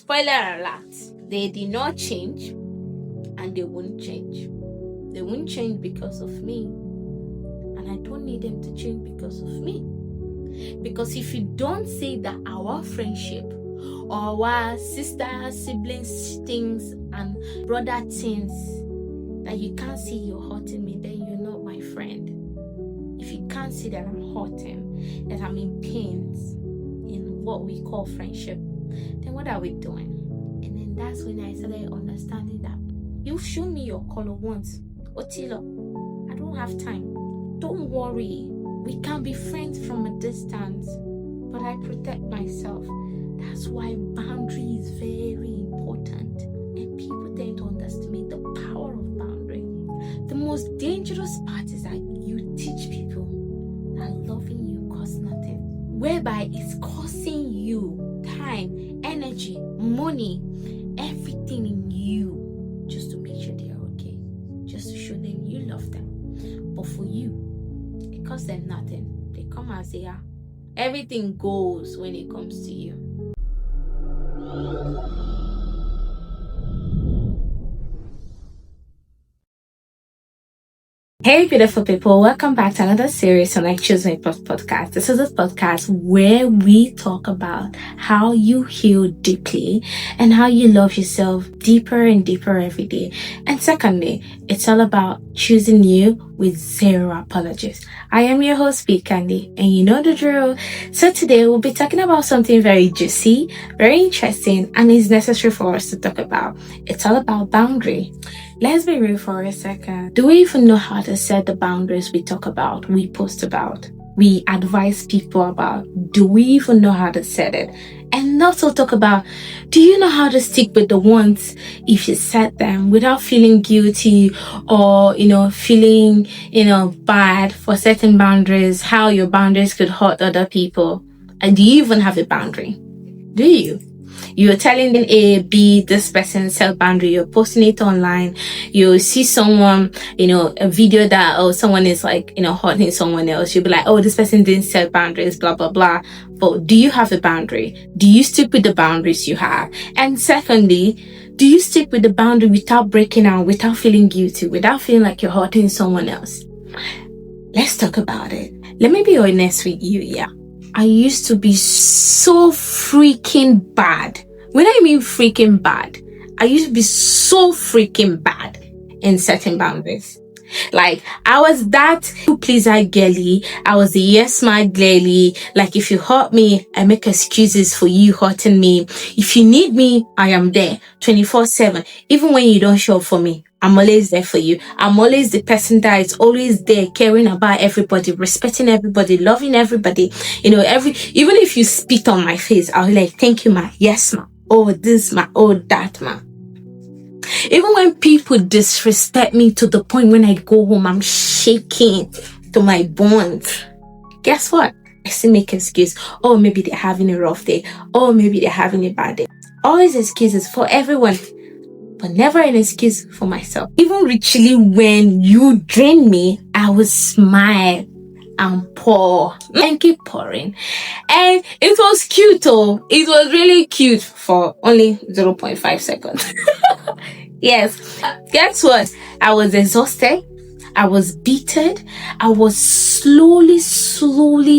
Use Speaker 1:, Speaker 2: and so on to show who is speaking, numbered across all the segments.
Speaker 1: spoiler alert, they did not change and they won't change. They won't change because of me. And I don't need them to change because of me. Because if you don't see that our friendship or our sister, siblings things and brother things, that you can't see you're hurting me, then you're not my friend. If you can't see that I'm hurting, that I'm in pains in what we call friendship, then what are we doing? And then that's when I started understanding that you show me your color once, Otilo, I don't have time. Don't worry, we can be friends from a distance, but I protect myself. That's why boundary is very important, and people tend to underestimate the power of boundary. The most dangerous part is that you teach people that loving you costs nothing, whereby it's costing you time, energy, money, everything in you, just to make sure they are okay, just to show them you love them. But for you, it costs them nothing. They come as they are. Everything goes when it comes to you. Hey beautiful people, welcome back to another series on I Choose My podcast. This is a podcast where we talk about how you heal deeply and how you love yourself deeper and deeper every day. And secondly, it's all about choosing you with zero apologies. I am your host, B Candy, and you know the drill. So today we'll be talking about something very juicy, very interesting, and is necessary for us to talk about. It's all about boundary. Let's be real for a second. Do we even know how to set the boundaries we talk about, we post about, we advise people about? Do we even know how to set it? And also talk about, do you know how to stick with the ones if you set them without feeling guilty or, feeling, bad for setting boundaries, how your boundaries could hurt other people? And do you even have a boundary? Do you? You're telling A, B, this person set boundary, you're posting it online, you see someone, a video that, someone is hurting someone else, you'll be like, this person didn't set boundaries, blah, blah, blah. But do you have a boundary? Do you stick with the boundaries you have? And secondly, do you stick with the boundary without breaking out, without feeling guilty, without feeling like you're hurting someone else? Let's talk about it. Let me be honest with you, yeah. I used to be so freaking bad. When I mean freaking bad, I used to be so freaking bad in setting boundaries. Like, I was that pleaser girly. I was the yes man girly. Like, if you hurt me, I make excuses for you hurting me. If you need me, I am there 24/7. Even when you don't show up for me, I'm always there for you. I'm always the person that is always there, caring about everybody, respecting everybody, loving everybody. Even if you spit on my face, I'll be like, thank you, ma. Yes, ma. Oh, this, ma. Oh, that, ma. Even when people disrespect me to the point when I go home, I'm shaking to my bones. Guess what? I still make excuses. Oh, maybe they're having a rough day. Oh, maybe they're having a bad day. Always excuses for everyone, but never an excuse for myself. Even literally when you drain me, I will smile and pour and keep pouring. And it was cute, oh. It was really cute for only 0.5 seconds. Yes. Guess what? I was exhausted. I was beaten. I was slowly,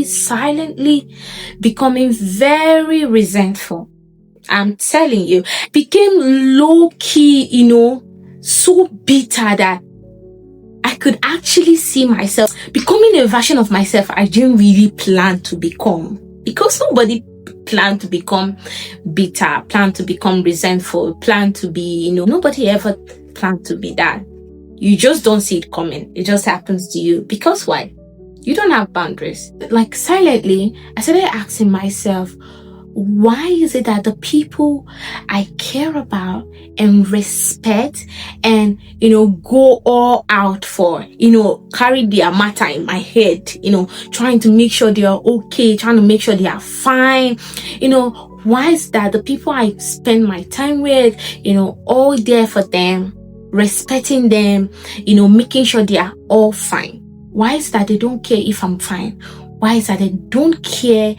Speaker 1: silently becoming very resentful. I'm telling you, became low key, so bitter that I could actually see myself becoming a version of myself I didn't really plan to become. Because nobody planned to become bitter, planned to become resentful, planned to be, nobody ever planned to be that. You just don't see it coming. It just happens to you. Because why? You don't have boundaries. Like, silently, I started asking myself, why is it that the people I care about and respect and, go all out for, carry their matter in my head, trying to make sure they are okay, trying to make sure they are fine, why is that the people I spend my time with, all there for them, respecting them, making sure they are all fine? Why is that they don't care if I'm fine? Why is that they don't care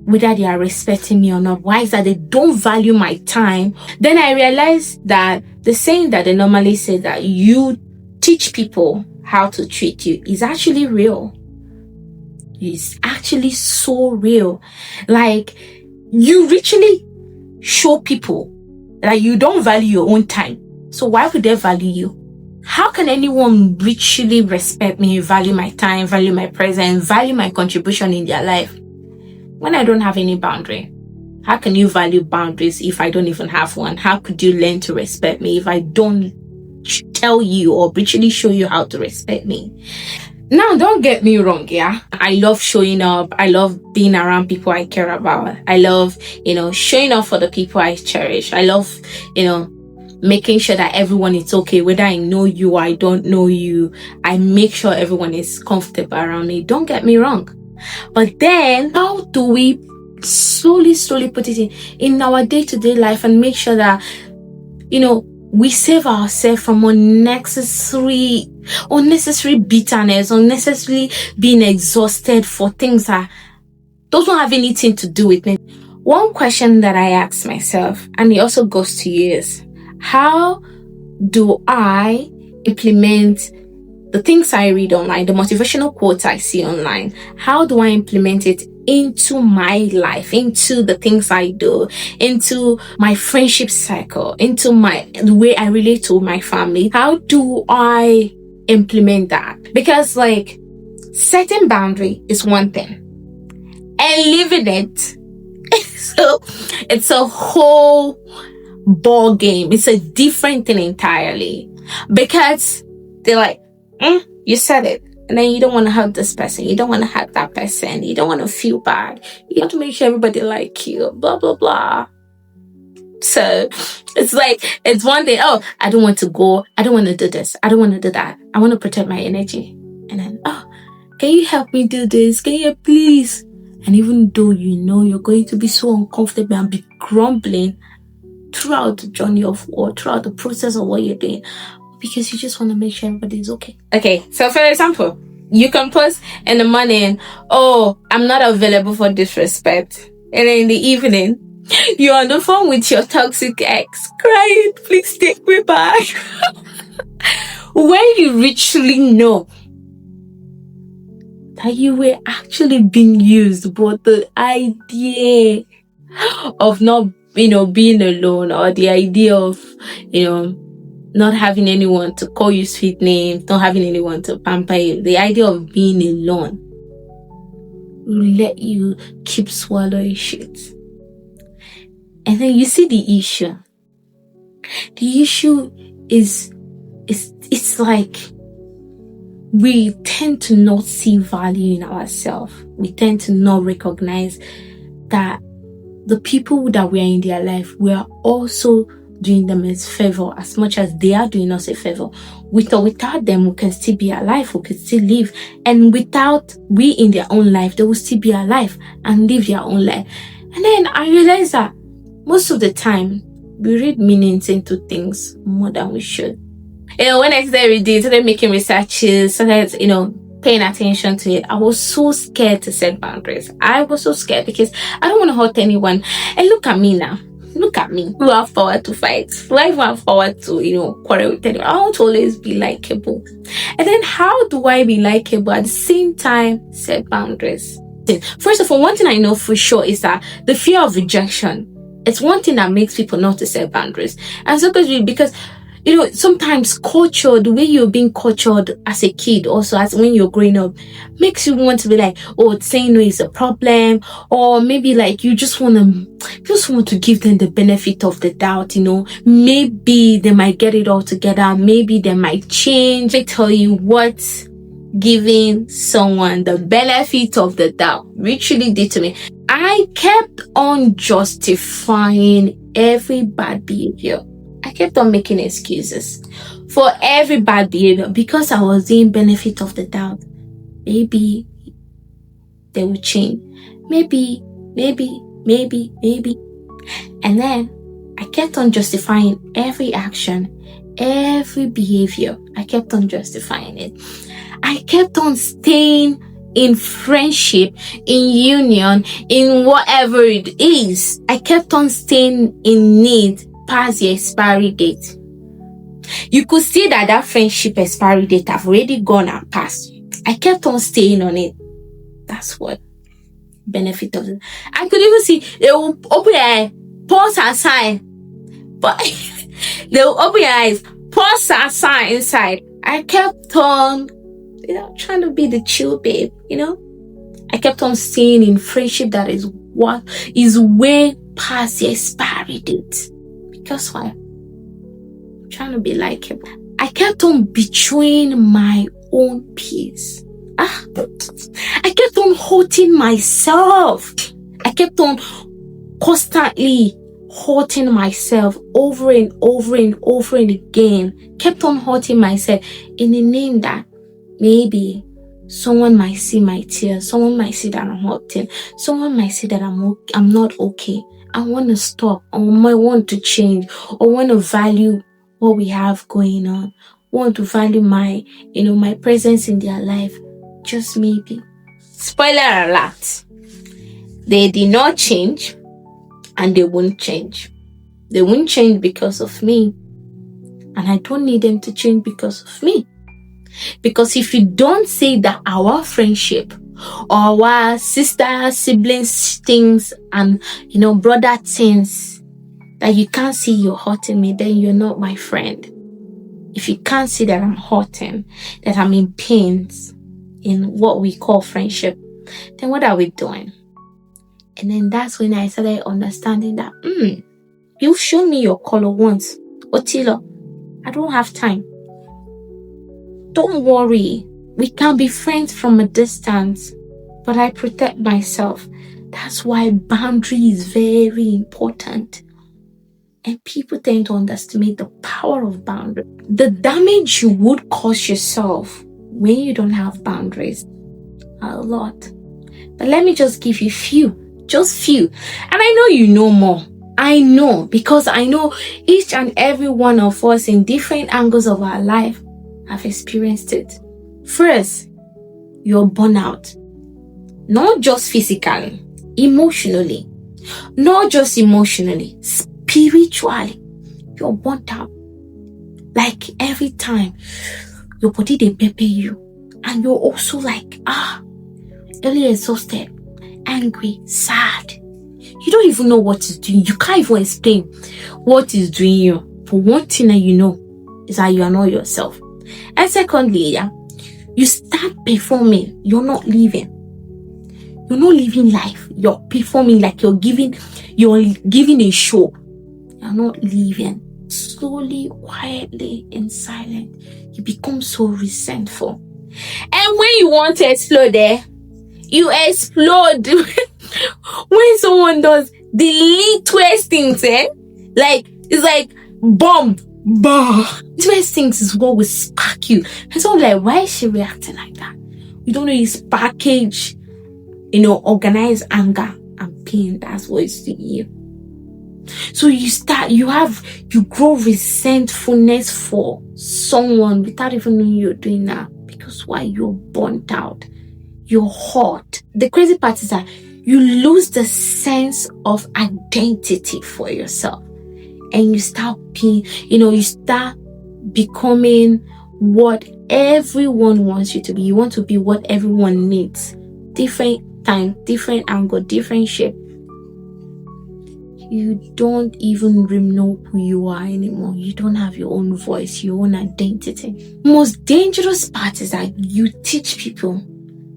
Speaker 1: whether they are respecting me or not. Why is that they don't value my time? Then I realized that the saying that they normally say that you teach people how to treat you is actually real. It's actually so real. Like, you literally show people that you don't value your own time. So why would they value you? How can anyone literally respect me, value my time, value my presence, value my contribution in their life when I don't have any boundary? How can you value boundaries if I don't even have one? How could you learn to respect me if I don't tell you or literally show you how to respect me? Now, don't get me wrong, yeah? I love showing up. I love being around people I care about. I love, showing up for the people I cherish. I love, making sure that everyone is okay, whether I know you or I don't know you. I make sure everyone is comfortable around me. Don't get me wrong. But then, how do we slowly put it in our day-to-day life and make sure that, we save ourselves from unnecessary bitterness, unnecessarily being exhausted for things that don't have anything to do with me? One question that I ask myself, and it also goes to you, is how do I implement the things I read online, the motivational quotes I see online? How do I implement it into my life, into the things I do, into my friendship cycle, into the way I relate to my family? How do I implement that? Because setting boundary is one thing, and living it, so it's a whole ball game. It's a different thing entirely, because they're like, you said it, and then you don't want to hurt this person, you don't want to hurt that person, you don't want to feel bad, you have to make sure everybody like you, blah blah blah. So it's one thing, I don't want to go, I don't want to do this, I don't want to do that, I want to protect my energy. And then, can you help me do this, can you please? And even though you're going to be so uncomfortable and be grumbling throughout the journey of or throughout the process of what you're doing, because you just want to make sure everybody's okay. Okay, so for example, you can post in the morning, I'm not available for disrespect. And then in the evening, you're on the phone with your toxic ex, crying, please take me back. When you richly know that you were actually being used, but the idea of not, being alone, or the idea of, not having anyone to call you sweet names, not having anyone to pamper you, the idea of being alone will let you keep swallowing shit. And then you see the issue. The issue is it's like we tend to not see value in ourselves. We tend to not recognize that the people that we are in their life, we are also doing them a favor as much as they are doing us a favor. With or without them, we can still be alive, we can still live. And without we in their own life, they will still be alive and live their own life. And then I realized that most of the time, we read meanings into things more than we should. When I started reading, started making researches, started, paying attention to it, I was so scared to set boundaries. I was so scared because I don't want to hurt anyone. And look at me now. Look at me. We have power to fight. Life have power to, quarrel with anyone. I want to always be likable. And then how do I be likable at the same time set boundaries? First of all, one thing I know for sure is that the fear of rejection, it's one thing that makes people not to set boundaries. And so because sometimes culture, the way you're being cultured as a kid, also as when you're growing up, makes you want to be like, saying no is a problem, or maybe you just want to give them the benefit of the doubt. Maybe they might get it all together, maybe they might change. I tell you what, giving someone the benefit of the doubt literally did to me. I kept on justifying every bad behavior. I kept on making excuses for every bad behavior because I was doing benefit of the doubt. Maybe they will change. Maybe. And then I kept on justifying every action, every behavior. I kept on justifying it. I kept on staying in friendship, in union, in whatever it is. I kept on staying in need past the expiry date. You could see that friendship expiry date have already gone and passed. I kept on staying on it. That's what benefit of it. I could even see they will open their eyes, pause and sign. But they will open your eyes, pause and sign inside. I kept on, trying to be the chill babe, I kept on staying in friendship that is what is way past the expiry date. Because why? I'm trying to be likable. I kept on betraying my own peace. I kept on hurting myself. I kept on constantly hurting myself over and over and over and again. Kept on hurting myself in the name that maybe someone might see my tears. Someone might see that I'm hurting. Someone might see that I'm not okay. I want to stop. I want to change. I want to value what we have going on. I want to value my presence in their life. Just maybe. Spoiler alert. They did not change and they won't change. They won't change because of me. And I don't need them to change because of me. Because if you don't say that our friendship or our sister, siblings things and, brother things that you can't see you're hurting me, then you're not my friend. If you can't see that I'm hurting, that I'm in pains in what we call friendship, then what are we doing? And then that's when I started understanding that, you show me your color once, Otilo, I don't have time. Don't worry, we can be friends from a distance, but I protect myself. That's why boundary is very important. And people tend to underestimate the power of boundary. The damage you would cause yourself when you don't have boundaries are a lot. But let me just give you just few. And I know you know more. I know, because I know each and every one of us in different angles of our life have experienced it. First, you're burnout. Not just physically, emotionally. Not just emotionally, spiritually. You're burnt out. Like every time, your body they pepper you. And you're also like, really exhausted, angry, sad. You don't even know what is doing. You can't even explain what is doing you. But one thing that you know is that you are not yourself. And secondly, you start performing. You're not living. You're not living life. You're performing like you're giving a show. You're not living. Slowly, quietly, in silence, you become so resentful. And when you want to explode you explode. When someone does the littlest things, like it's like bomb. Littlest things is what will spark you. And so I'm like, why is she reacting like that? You don't know it's package, organized anger and pain. That's what it's doing you. So you grow resentfulness for someone without even knowing you're doing that. Because why? You're burnt out. You're hot. The crazy part is that you lose the sense of identity for yourself. And you start becoming what everyone wants you to be. You want to be what everyone needs. Different time, different angle, different shape. You don't even know who you are anymore. You don't have your own voice, your own identity. Most dangerous part is that you teach people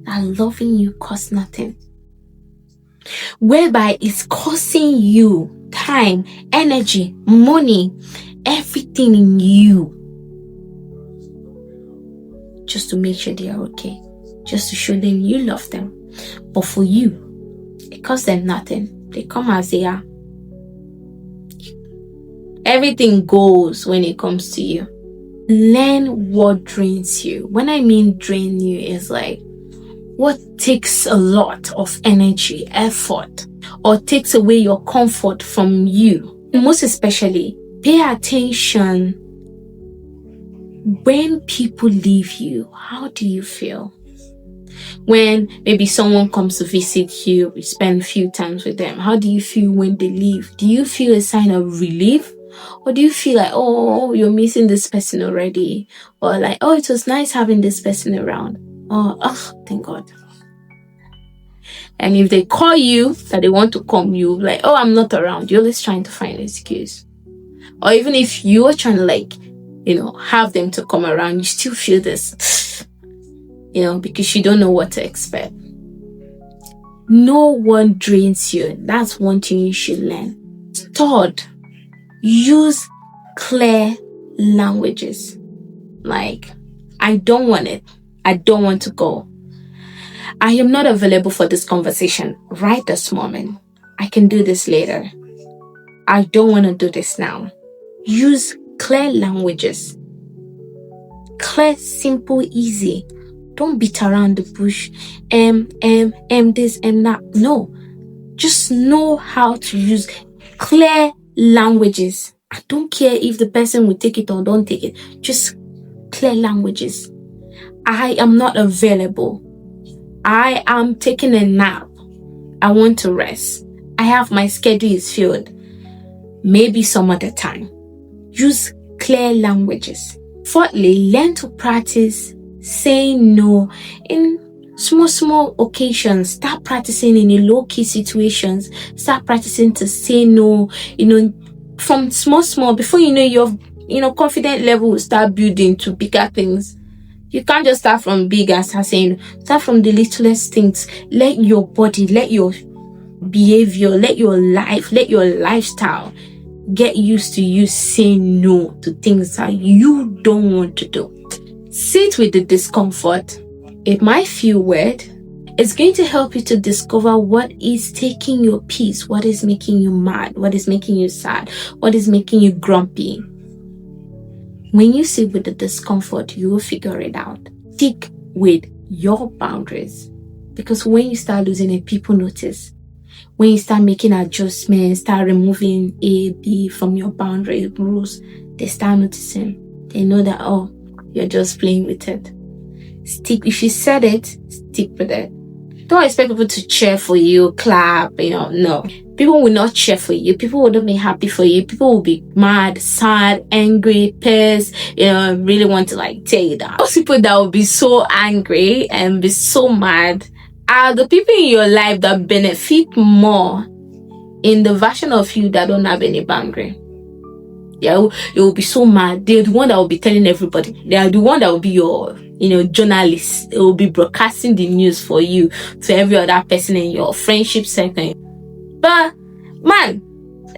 Speaker 1: that loving you costs nothing. Whereby it's costing you time, energy, money, everything in you. Just to make sure they are okay. Just to show them you love them. But for you, it costs them nothing. They come as they are. Everything goes when it comes to you. Learn what drains you. When I mean drain you, is like what takes a lot of energy, effort, or takes away your comfort from you. Most especially, pay attention when people leave you. How do you feel? When maybe someone comes to visit you, you spend a few times with them. How do you feel when they leave? Do you feel a sign of relief? Or do you feel like, oh, you're missing this person already? Or like, oh, it was nice having this person around. Or, oh, thank God. And if they call you that they want to come, you like, oh, I'm not around. You're always trying to find an excuse. Or even if you are trying to have them to come around, you still feel this, because you don't know what to expect. No one drains you. That's one thing you should learn. Third, use clear languages. Like, I don't want it. I don't want to go. I am not available for this conversation right this moment. I can do this later. I don't want to do this now. Use clear languages. Clear, simple, easy. Don't beat around the bush. This, that. No. Just know how to use clear languages. I don't care if the person will take it or don't take it. Just clear languages. I am not available. I am taking a nap. I want to rest. I have my schedule is filled. Maybe some other time. Use clear languages. Fourthly, learn to practice saying no in small occasions. Start practicing in a low-key situations. Start practicing to say no, from small. Before you know, your confident level will start building to bigger things. You can't just start from big and start saying, start from the littlest things. Let your body, let your behavior, let your life, let your lifestyle get used to you saying no to things that you don't want to do. Sit with the discomfort. It might feel weird. It's going to help you to discover what is taking your peace, what is making you mad, what is making you sad, what is making you grumpy. When you sit with the discomfort, you will figure it out. Stick with your boundaries. Because when you start losing it, people notice. When you start making adjustments, start removing A, B from your boundary rules, they start noticing. They know that, oh, you're just playing with it. If you said it, stick with it. Don't expect people to cheer for you, clap, no. People will not cheer for you. People will not be happy for you. People will be mad, sad, angry, pissed, really want to tear you down. Those people that will be so angry and be so mad are the people in your life that benefit more in the version of you that don't have any boundary. Yeah, you will be so mad. They're the one that will be telling everybody. They are the one that will be your journalist. It will be broadcasting the news for you to every other person in your friendship circle. But man,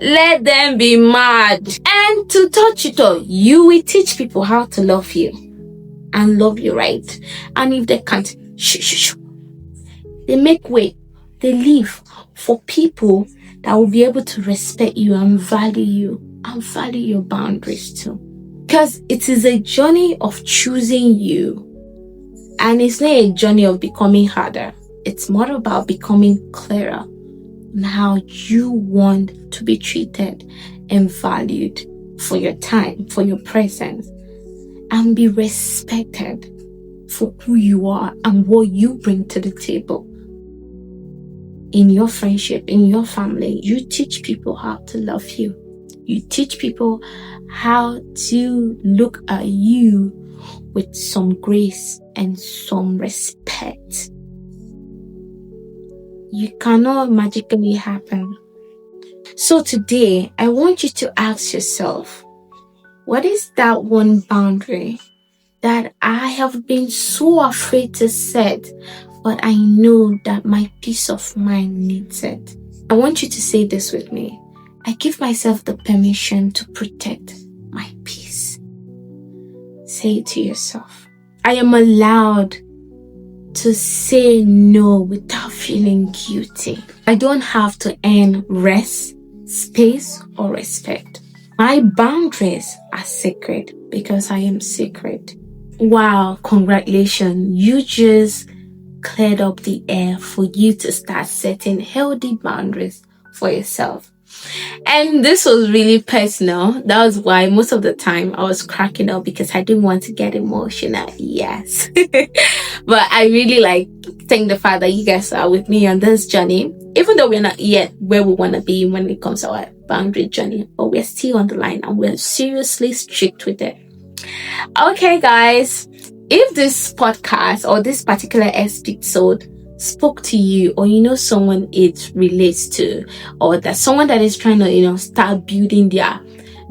Speaker 1: let them be mad. And to touch it all, you will teach people how to love you and love you right. And if they can't, they make way. They leave for people that will be able to respect you and value you and value your boundaries too. Because it is a journey of choosing you. And it's not a journey of becoming harder. It's more about becoming clearer on how you want to be treated and valued for your time, for your presence, and be respected for who you are and what you bring to the table. In your friendship, in your family, you teach people how to love you. You teach people how to look at you with some grace and some respect. You cannot magically happen. So today, I want you to ask yourself, what is that one boundary that I have been so afraid to set, but I know that my peace of mind needs it? I want you to say this with me. I give myself the permission to protect my peace. Say it to yourself. I am allowed to say no without feeling guilty. I don't have to earn rest, space, or respect. My boundaries are sacred because I am sacred. Wow, congratulations. You just cleared up the air for you to start setting healthy boundaries for yourself. And this was really personal. That was why most of the time I was cracking up, because I didn't want to get emotional. Yes. But I really thank the fact that you guys are with me on this journey. Even though we're not yet where we want to be when it comes to our boundary journey, but we're still on the line and we're seriously strict with it. Okay, guys, if this podcast or this particular episode spoke to you, or you know someone it relates to, or that someone that is trying to start building their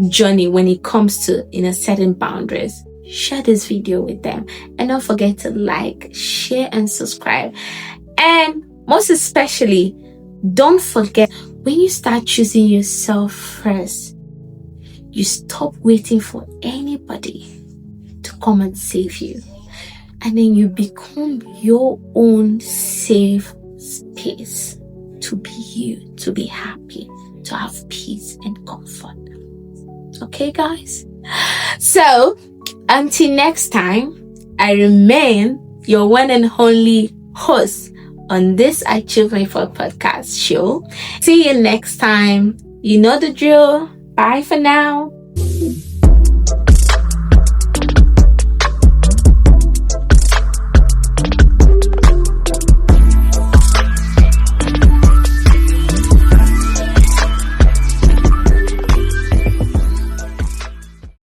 Speaker 1: journey when it comes to setting boundaries, share this video with them. And don't forget to like, share, and subscribe. And most especially, don't forget, when you start choosing yourself first, you stop waiting for anybody to come and save you. And then you become your own safe space to be you, to be happy, to have peace and comfort. Okay, guys? So, until next time, I remain your one and only host on this Achieve My Thought podcast show. See you next time. You know the drill. Bye for now.